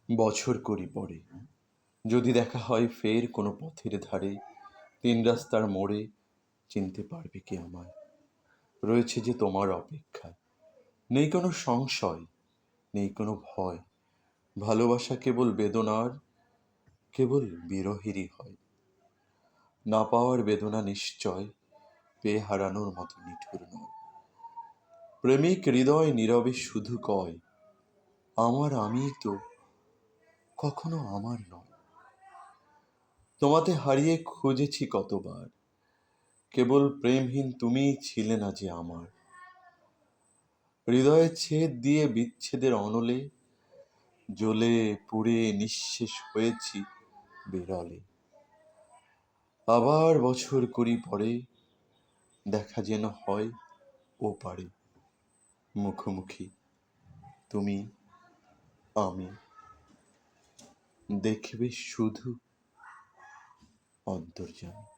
বছর করি পরে যদি দেখা হয় ফের কোনো পথের ধারে, তিন রাস্তার মোড়ে, চিনতে পারবে কি আমায়? রয়েছে যে তোমার অপেক্ষায়, নেই কোনো সংশয়, নেই কোনো ভয়। ভালোবাসা কেবল বেদনার, কেবল বিরহেরই হয়। না পাওয়ার বেদনা নিশ্চয় পেয়ে হারানোর মতো নিঠুর নয়। প্রেমিক হৃদয় নীরবে শুধু কয়, আমার আমিই তো কখনো আমার নয়। তোমাতে হারিয়ে খুঁজেছি কতবার, কেবল প্রেমহীন তুমিই ছিলে না যে আমার। হৃদয়ে ছেদ দিয়ে বিচ্ছেদের অনলে জ্বলে পুড়ে নিঃশেষ হয়েছি বিরলে। আবার বছর কুড়ি পরে দেখা যেন হয় ওপারে, মুখোমুখি তুমি আমি, দেখবে শুধু অন্তর্যামী।